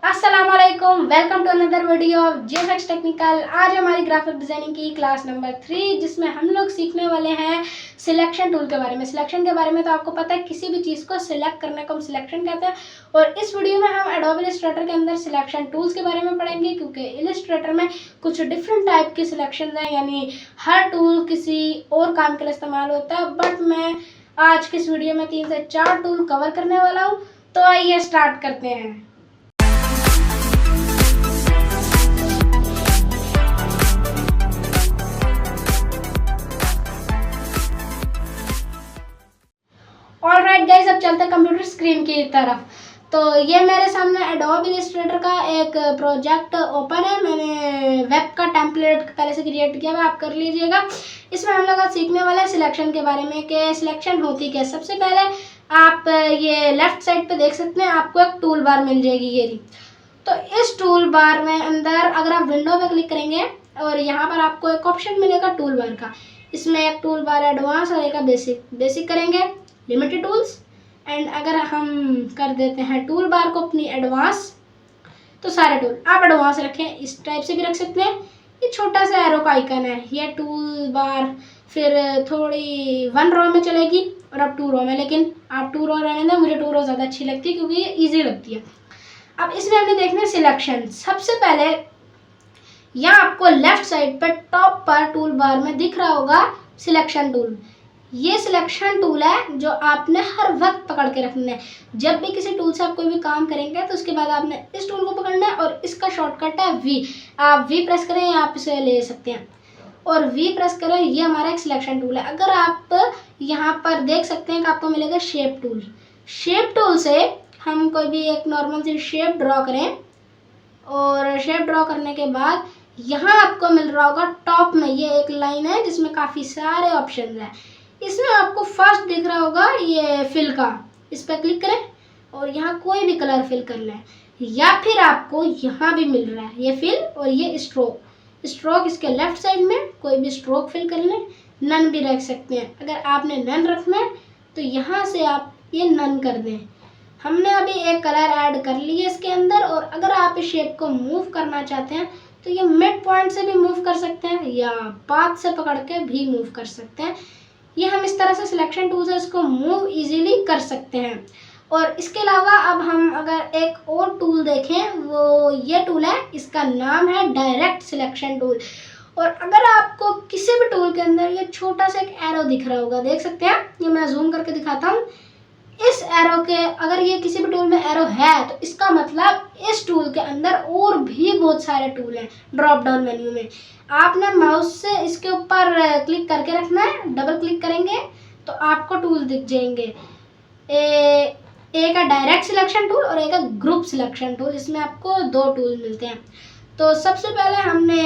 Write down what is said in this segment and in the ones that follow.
अस्सलामुअलैकुम, welcome to another video of GFX Technical. आज हमारी ग्राफिक डिजाइनिंग की क्लास नंबर 3, जिसमें हम लोग सीखने वाले हैं सिलेक्शन टूल के बारे में। सिलेक्शन के बारे में तो आपको पता है, किसी भी चीज़ को सिलेक्ट करने को हम सिलेक्शन कहते हैं। और इस वीडियो में हम एडोब इलस्ट्रेटर के अंदर सिलेक्शन टूल्स के बारे में पढ़ेंगे, क्योंकि इलस्ट्रेटर में कुछ डिफरेंट टाइप की सिलेक्शन हैं, यानी हर टूल किसी और काम के लिए इस्तेमाल होता है। बट मैं आज की इस वीडियो में 3 से 4 टूल कवर करने वाला हूँ। तो आइए स्टार्ट करते हैं। ऑलराइट गाइस, अब चलते हैं कंप्यूटर स्क्रीन की तरफ। तो ये मेरे सामने एडोब इलस्ट्रेटर का एक प्रोजेक्ट ओपन है। मैंने वेब का टेम्पलेट पहले से क्रिएट किया हुआ, आप कर लीजिएगा। इसमें हम लोग आज सीखने वाले हैं सिलेक्शन के बारे में कि सिलेक्शन होती क्या। सबसे पहले आप ये लेफ्ट साइड पे देख सकते हैं, आपको एक टूल बार मिल जाएगी ये रही। तो इस टूल बार में अंदर अगर आप विंडो पे क्लिक करेंगे और यहाँ पर आपको एक ऑप्शन मिलेगा टूल बार का। इसमें एक टूल बार एडवांस और एक बेसिक करेंगे लिमिटेड टूल्स। एंड अगर हम कर देते हैं टूल बार को अपनी एडवांस, तो सारे टूल आप एडवांस रखें। इस टाइप से भी रख सकते हैं। ये छोटा सा एरो का आइकन है, ये टूल बार फिर थोड़ी 1 रो में चलेगी और अब 2 रो में, लेकिन आप 2 रो रहने दें, मुझे 2 रो ज़्यादा अच्छी लगती है क्योंकि ये ईजी लगती है। अब इसमें हमने देखना है सिलेक्शन। सबसे पहले यहाँ आपको लेफ्ट साइड पर टॉप पर टूल बार में दिख रहा होगा सिलेक्शन टूल। ये सिलेक्शन टूल है जो आपने हर वक्त पकड़ के रखना है। जब भी किसी टूल से आप कोई भी काम करेंगे तो उसके बाद आपने इस टूल को पकड़ना है और इसका शॉर्टकट है वी। आप वी प्रेस करें या आप इसे ले सकते हैं और वी प्रेस करें। ये हमारा एक सिलेक्शन टूल है। अगर आप यहाँ पर देख सकते हैं कि आपको मिलेगा शेप टूल। शेप टूल से हम कोई भी एक नॉर्मल सी शेप ड्रॉ करें और शेप ड्रॉ करने के बाद यहाँ आपको मिल रहा होगा टॉप में ये एक लाइन है जिसमें काफ़ी सारे ऑप्शन हैं। इसमें आपको फर्स्ट दिख रहा होगा ये फिल का, इस पर क्लिक करें और यहाँ कोई भी कलर फिल कर लें। या फिर आपको यहाँ भी मिल रहा है ये फिल और ये स्ट्रोक। स्ट्रोक इसके लेफ्ट साइड में कोई भी स्ट्रोक फिल कर लें। नन भी रख सकते हैं। अगर आपने नन रखना है तो यहाँ से आप ये नन कर दें। हमने अभी एक कलर ऐड कर लिया इसके अंदर। और अगर आप इस शेप को मूव करना चाहते हैं तो ये मिड पॉइंट से भी मूव कर सकते हैं या पाथ से पकड़ के भी मूव कर सकते हैं। ये हम इस तरह से सिलेक्शन टूल से इसको मूव इजीली कर सकते हैं। और इसके अलावा अब हम अगर एक और टूल देखें, वो ये टूल है, इसका नाम है डायरेक्ट सिलेक्शन टूल। और अगर आपको किसी भी टूल के अंदर ये छोटा सा एक एरो दिख रहा होगा, देख सकते हैं, ये मैं जूम करके दिखाता हूँ। इस एरो के अगर ये किसी भी टूल में एरो है तो इसका मतलब इस टूल के अंदर और भी बहुत सारे टूल हैं। ड्रॉप डाउन मेन्यू में आपने माउस से इसके ऊपर क्लिक करके रखना है। डबल क्लिक करेंगे तो आपको टूल दिख जाएंगे। एक है डायरेक्ट सिलेक्शन टूल और एक है ग्रुप सिलेक्शन टूल। इसमें आपको 2 टूल मिलते हैं। तो सबसे पहले हमने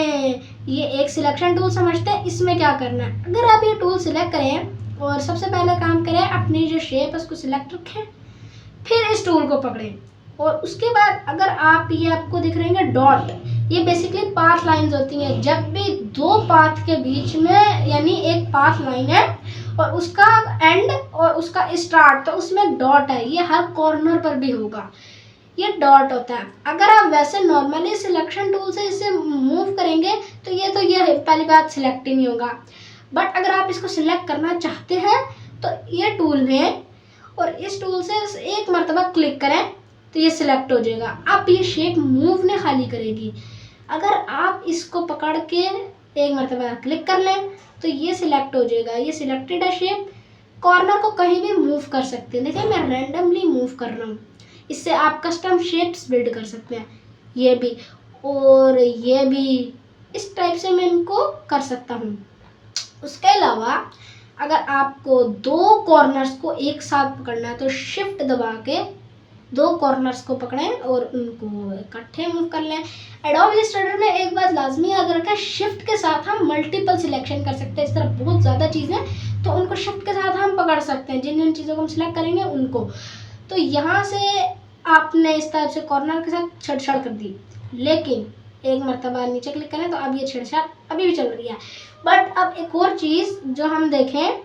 ये एक सिलेक्शन टूल समझते हैं। इसमें क्या करना है, अगर आप ये टूल सिलेक्ट करें और सबसे पहले काम करें, अपनी जो शेप है उसको सिलेक्ट रखें, फिर इस टूल को पकड़ें और उसके बाद अगर आप ये आपको दिख रहे हैं डॉट, ये बेसिकली पाथ लाइंस होती हैं। जब भी 2 पाथ के बीच में, यानी एक पाथ लाइन है और उसका एंड और उसका स्टार्ट, तो उसमें डॉट है, ये हर कॉर्नर पर भी होगा, ये डॉट होता है। अगर आप वैसे नॉर्मली सिलेक्शन टूल से इसे मूव करेंगे तो ये पहली बात सिलेक्ट ही नहीं होगा। बट अगर आप इसको सिलेक्ट करना चाहते हैं तो ये टूल लें और इस टूल से एक मरतबा क्लिक करें तो ये सिलेक्ट हो जाएगा। अब ये शेप मूव नहीं खाली करेगी। अगर आप इसको पकड़ के एक मरतबा क्लिक कर लें तो ये सिलेक्ट हो जाएगा। ये सिलेक्टेड है शेप। कॉर्नर को कहीं भी मूव कर सकते हैं। देखिए मैं रैंडमली मूव कर रहा हूँ। इससे आप कस्टम शेप्स बिल्ड कर सकते हैं। ये भी और ये भी, इस टाइप से मैं इनको कर सकता हूँ। उसके अलावा अगर आपको 2 कॉर्नर्स को एक साथ पकड़ना है तो शिफ्ट दबा के दो कॉर्नर्स को पकड़ें और उनको इकट्ठे मूव कर लें। एडोब इलस्ट्रेटर में एक बात लाजमी याद रखें, शिफ्ट के साथ हम मल्टीपल सिलेक्शन कर सकते हैं। इस तरह बहुत ज़्यादा चीज़ें तो उनको शिफ्ट के साथ हम पकड़ सकते हैं, जिन जिन चीज़ों को हम सिलेक्ट करेंगे उनको। तो यहाँ से आपने इस तरह से कॉर्नर के साथ छेड़छाड़ कर दी, लेकिन एक मरतबा नीचे क्लिक करें तो अब ये छेड़छाड़ अभी भी चल रही है। बट अब एक और चीज़ जो हम देखें,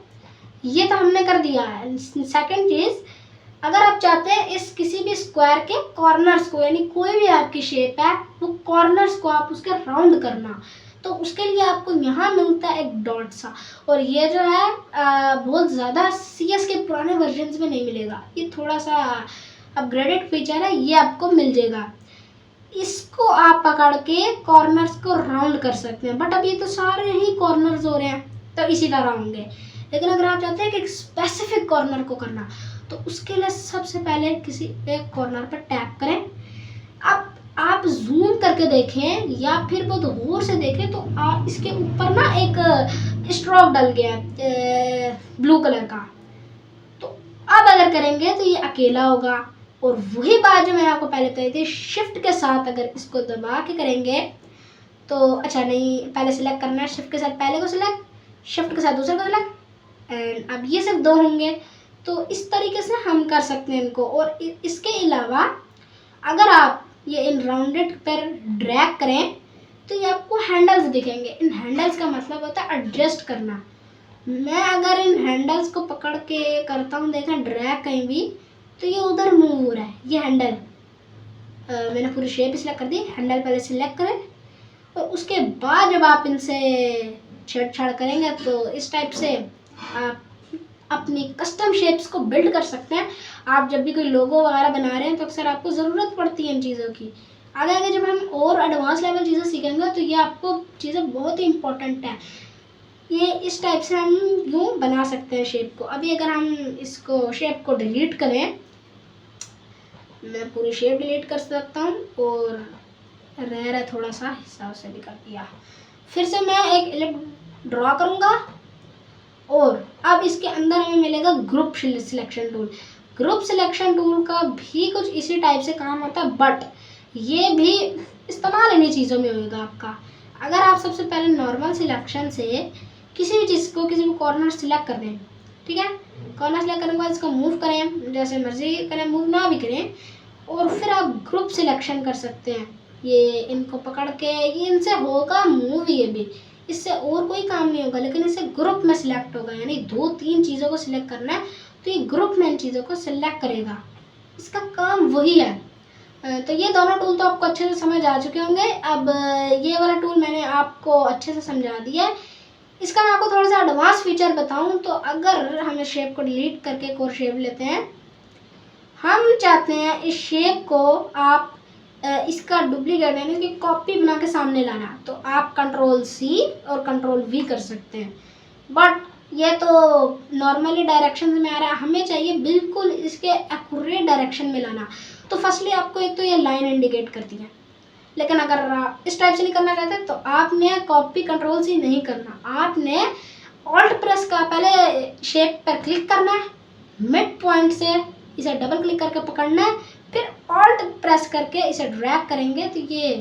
ये तो हमने कर दिया है। सेकंड चीज़, अगर आप चाहते हैं इस किसी भी स्क्वायर के कॉर्नर्स को, यानी कोई भी आपकी शेप है वो कॉर्नर्स को आप उसके राउंड करना, तो उसके लिए आपको यहाँ मिलता है एक डॉट सा, और ये जो है बहुत ज़्यादा CS के पुराने वर्जन में नहीं मिलेगा। ये थोड़ा सा अपग्रेडेड फीचर है, ये आपको मिल जाएगा। इसको आप पकड़ के कॉर्नर्स को राउंड कर सकते हैं। बट अब ये तो सारे ही कॉर्नर्स हो रहे हैं तो इसी तरह होंगे, लेकिन अगर आप चाहते हैं कि एक स्पेसिफिक कॉर्नर को करना, तो उसके लिए सबसे पहले किसी एक कॉर्नर पर टैप करें। अब आप जूम करके देखें या फिर बहुत गौर से देखें तो आप इसके ऊपर ना एक स्ट्रोक डल गया है ब्लू कलर का। तो अब अगर करेंगे तो ये अकेला होगा, और वही बात जो मैंने आपको पहले बताई थी, शिफ्ट के साथ अगर इसको दबा के करेंगे तो अच्छा नहीं, पहले सिलेक्ट करना है, शिफ्ट के साथ पहले को सिलेक्ट, शिफ्ट के साथ दूसरे को सिलेक्ट, एंड अब ये सिर्फ दो होंगे। तो इस तरीके से हम कर सकते हैं इनको। और इसके अलावा अगर आप ये इन राउंडेड पर ड्रैग करें तो ये आपको हैंडल्स दिखेंगे। इन हैंडल्स का मतलब होता है एडजस्ट करना। मैं अगर इन हैंडल्स को पकड़ के करता हूँ, देखें ड्रैग कहीं भी, तो ये उधर मूव हो रहा है। ये हैंडल मैंने पूरी शेप सिलेक्ट कर दी। हैंडल पहले सिलेक्ट करें और उसके बाद जब आप इनसे छेड़छाड़ करेंगे तो इस टाइप से आप अपनी कस्टम शेप्स को बिल्ड कर सकते हैं। आप जब भी कोई लोगो वगैरह बना रहे हैं तो अक्सर आपको ज़रूरत पड़ती है इन चीज़ों की। आगे आगे जब हम और एडवांस लेवल चीज़ें सीखेंगे तो ये आपको चीज़ें बहुत ही इंपॉर्टेंट है। ये इस टाइप से हम यूँ बना सकते हैं शेप को। अभी अगर हम इसको शेप को डिलीट करें, मैं पूरी शेप डिलीट कर सकता हूँ, और रह रहा थोड़ा सा हिसाब से भी कर दिया। फिर से मैं एक इलिप्स ड्रॉ करूँगा, और अब इसके अंदर हमें मिलेगा group selection tool. Group selection tool का भी कुछ इसी टाइप से काम होता है, बट ये भी इस्तेमाल इन्हीं चीज़ों में होगा आपका। अगर आप सबसे पहले नॉर्मल सिलेक्शन से किसी भी चीज़ को, किसी भी कॉर्नर सिलेक्ट कर दें, ठीक है, कॉर्नर सेलेक्ट करने के बाद इसको मूव करें, जैसे मर्जी करें, मूव ना भी करें, और फिर आप ग्रुप सिलेक्शन कर सकते हैं। ये इनको पकड़ के ये इनसे होगा मूव, ये भी इससे और कोई काम नहीं होगा, लेकिन इससे ग्रुप में सिलेक्ट होगा। यानी 2-3 चीज़ों को सिलेक्ट करना है तो ये ग्रुप में इन चीज़ों को सिलेक्ट करेगा। इसका काम वही है। तो ये दोनों टूल तो आपको अच्छे से समझ आ चुके होंगे। अब ये वाला टूल मैंने आपको अच्छे से समझा दिया है। इसका मैं आपको थोड़ा सा एडवांस फीचर बताऊं तो अगर हम इस शेप को डिलीट करके एक और शेप लेते हैं, हम चाहते हैं इस शेप को आप इसका डुप्लीकेट यानी इसकी कॉपी बना के सामने लाना, तो आप Ctrl+C और Ctrl+V कर सकते हैं। बट ये तो नॉर्मली डायरेक्शन में आ रहा है, हमें चाहिए बिल्कुल इसके एक्यूरेट डायरेक्शन में लाना। तो फर्स्टली आपको एक तो ये लाइन इंडिकेट करती है, लेकिन अगर आप इस टाइप से नहीं करना चाहते तो आपने कॉपी Ctrl+C नहीं करना, आपने ऑल्ट प्रेस का पहले शेप पर क्लिक करना है, मिड पॉइंट से इसे डबल क्लिक करके पकड़ना है, फिर ऑल्ट प्रेस करके इसे ड्रैग करेंगे तो ये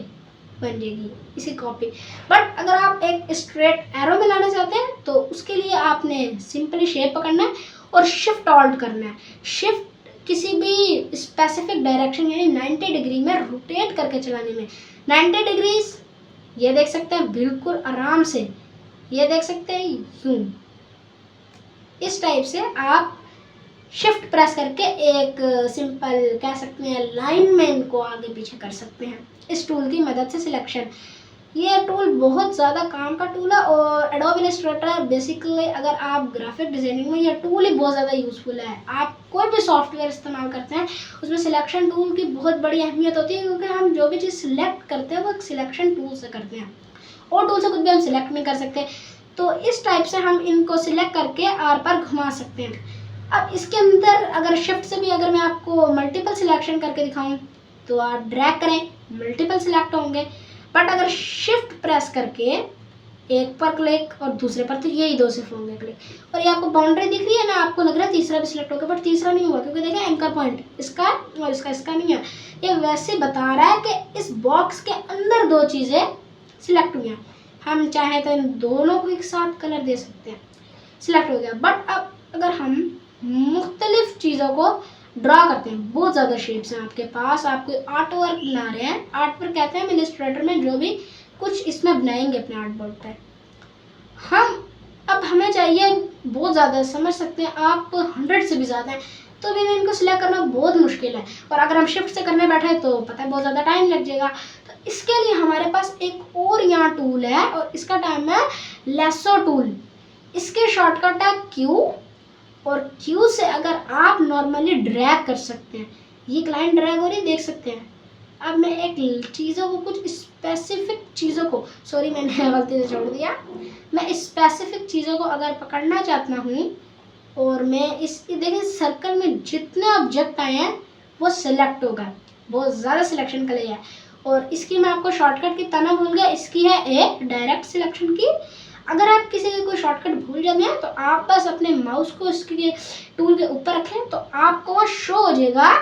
बन जाएगी इसी कॉपी। बट अगर आप एक स्ट्रेट एरो में लाना चाहते हैं तो उसके लिए आपने सिंपली शेप पकड़ना है और शिफ्ट ऑल्ट करना है। शिफ्ट किसी भी स्पेसिफिक डायरेक्शन यानी 90 डिग्री में रोटेट करके चलाने में, 90 डिग्रीज ये देख सकते हैं बिल्कुल आराम से, ये देख सकते हैं यूं। इस टाइप से आप शिफ्ट प्रेस करके एक सिंपल कह सकते हैं लाइन में इनको आगे पीछे कर सकते हैं इस टूल की मदद से सिलेक्शन। ये टूल बहुत ज़्यादा काम का टूल है, और एडोब इलस्ट्रेटर बेसिकली अगर आप ग्राफिक डिज़ाइनिंग में ये टूल ही बहुत ज़्यादा यूज़फुल है। आप कोई भी सॉफ्टवेयर इस्तेमाल करते हैं उसमें सिलेक्शन टूल की बहुत बड़ी अहमियत होती है, क्योंकि हम जो भी चीज़ सिलेक्ट करते हैं वो सिलेक्शन टूल से करते हैं, और टूल से कुछ भी हम सिलेक्ट नहीं कर सकते। तो इस टाइप से हम इनको सिलेक्ट करके आर पार घुमा सकते हैं। अब इसके अंदर अगर शिफ्ट से भी अगर मैं आपको मल्टीपल सिलेक्शन करके दिखाऊं तो आप ड्रैग करें, मल्टीपल सिलेक्ट होंगे। बट अगर शिफ्ट प्रेस करके एक पर क्लिक और दूसरे पर, तो यही 2 सिर्फ होंगे क्लिक। और ये आपको बाउंड्री दिख रही है ना, आपको लग रहा है तीसरा भी सिलेक्ट हो गया, बट तीसरा नहीं हुआ क्योंकि देखिए एंकर पॉइंट इसका और इसका नहीं है। ये वैसे बता रहा है कि इस बॉक्स के अंदर 2 चीज़ें सिलेक्ट हुई हैं। हम चाहे तो इन दोनों को एक साथ कलर दे सकते हैं, सिलेक्ट हो गया। बट अब अगर हम मुख्तलिफ चीज़ों को ड्रा करते हैं, बहुत ज़्यादा शेप्स हैं आपके पास, आप कोई आर्ट वर्क बना रहे हैं, आर्ट वर्क कहते हैं इलस्ट्रेटर में जो भी कुछ इसमें बनाएंगे अपने आर्ट बोर्ड पर, अब हमें चाहिए बहुत ज़्यादा, समझ सकते हैं आप 100 से भी ज़्यादा है, तो भी इनको सिलेक्ट करना बहुत मुश्किल है। और अगर हम शिफ्ट से करने बैठे तो पता है बहुत ज़्यादा टाइम लग जाएगा। तो इसके लिए हमारे पास एक और यहाँ टूल है और इसका नाम है लेसो टूल। इसके शॉर्टकट है क्यू, और क्यू से अगर आप नॉर्मली ड्रैग कर सकते हैं, ये क्लाइंट ड्रैग हो रही देख सकते हैं। अब मैं एक चीज़ों को, कुछ स्पेसिफिक चीज़ों को, सॉरी मैंने गलती से छोड़ दिया, मैं स्पेसिफिक चीज़ों को अगर पकड़ना चाहता हूँ और मैं इस देखिए सर्कल में जितने ऑब्जेक्ट आए हैं वो सिलेक्ट होगा, बहुत ज़्यादा सिलेक्शन के लिए है। और इसकी मैं आपको शॉर्टकट की तना भूल गया, इसकी है एक डायरेक्ट सिलेक्शन की। अगर आप किसी की कोई शॉर्टकट भूल जाते हैं तो आप बस अपने माउस को इसके टूल के ऊपर रखें तो आपको वो शो हो जाएगा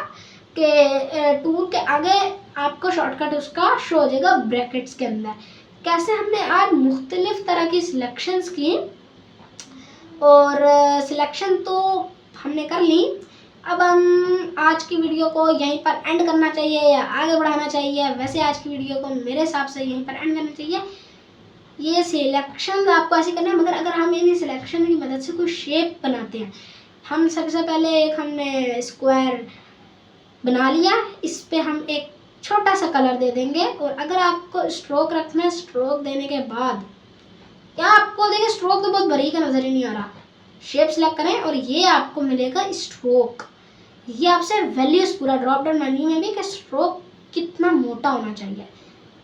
कि टूल के आगे आपको शॉर्टकट उसका शो हो जाएगा ब्रैकेट्स के अंदर। कैसे हमने आज मुख्तलिफ तरह की सिलेक्शंस की और सिलेक्शन तो हमने कर ली। अब हम आज की वीडियो को यहीं पर एंड करना चाहिए या आगे बढ़ाना चाहिए? वैसे आज की वीडियो को मेरे हिसाब से यहीं पर एंड करना चाहिए। ये सिलेक्शन आपको ऐसे करना है, मगर अगर हम इन सिलेक्शन की मदद से कोई शेप बनाते हैं, हम सबसे पहले एक हमने स्क्वायर बना लिया, इस पे हम एक छोटा सा कलर दे देंगे। और अगर आपको स्ट्रोक रखना है, स्ट्रोक देने के बाद क्या आपको देखिए स्ट्रोक तो बहुत बारीक नज़र ही नहीं आ रहा, शेप सेलेक्ट करें और ये आपको मिलेगा स्ट्रोक। ये आपसे वैल्यूज पूरा ड्रॉप डाउन मेन्यू में भी कि स्ट्रोक कितना मोटा होना चाहिए,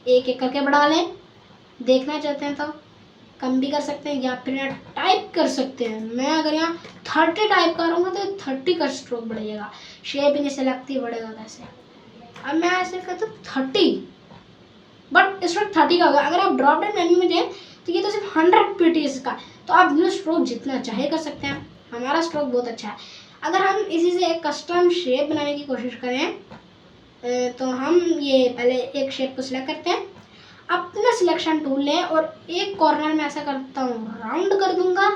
एक एक करके बढ़ा लें। देखना चाहते हैं तो कम भी कर सकते हैं या फिर यहाँ टाइप कर सकते हैं। मैं अगर यहाँ 30 टाइप करूँगा तो 30 का स्ट्रोक बढ़ेगा, शेप नहीं सेलेक्ट ही बढ़ेगा वैसे। अब मैं ऐसे करता हूँ 30, बट स्ट्रोक 30 का होगा। अगर आप ड्रॉप डाउन मेन्यू में जाए तो ये तो सिर्फ 100 पीटीएस का, तो आप न्यू स्ट्रोक जितना चाहे कर सकते हैं। हमारा स्ट्रोक बहुत अच्छा है। अगर हम इसी से एक कस्टम शेप बनाने की कोशिश करें तो हम ये पहले एक शेप को सिलेक्ट करते हैं, अपना सिलेक्शन टूल लें और एक कॉर्नर में ऐसा करता हूँ राउंड कर दूंगा।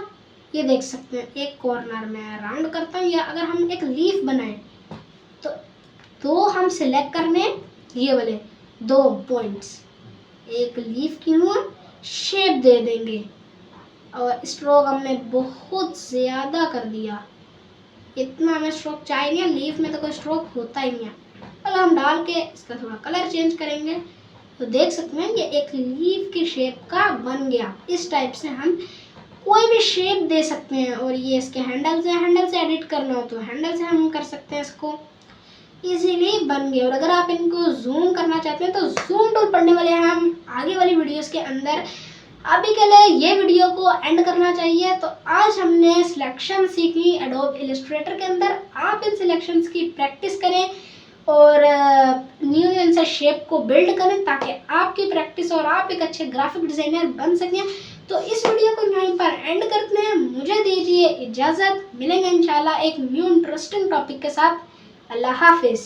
ये देख सकते हैं एक कॉर्नर में राउंड करता हूँ। या अगर हम एक लीफ बनाएं तो हम सिलेक्ट करने ये वाले 2 पॉइंट्स, एक लीफ की हुआ शेप दे देंगे। और स्ट्रोक हमने बहुत ज़्यादा कर दिया, इतना हमें स्ट्रोक चाहिए नहीं है, लीफ में तो कोई स्ट्रोक होता ही नहीं है। पहले हम डाल के इसका थोड़ा कलर चेंज करेंगे तो देख सकते हैं ये एक लीफ की शेप का बन गया। इस टाइप से हम कोई भी शेप दे सकते हैं। और ये इसके हैंडल से एडिट करना हो तो हैंडल से हम कर सकते हैं, इसको इजीली बन गया। और अगर आप इनको जूम करना चाहते हैं तो जूम टूल पढ़ने वाले हैं हम आगे वाली वीडियोस के अंदर। अभी के लिए ये वीडियो को एंड करना चाहिए। तो आज हमने सिलेक्शन सीखी एडोब इलस्ट्रेटर के अंदर। आप इन सिलेक्शंस की प्रैक्टिस करें और न्यू इनसे शेप को बिल्ड करें ताकि आपकी प्रैक्टिस और आप एक अच्छे ग्राफिक डिज़ाइनर बन सकें। तो इस वीडियो को यहीं पर एंड करते हैं। मुझे दीजिए इजाज़त, मिलेंगे इंशाल्लाह एक न्यू इंटरेस्टिंग टॉपिक के साथ। अल्लाह हाफिज़।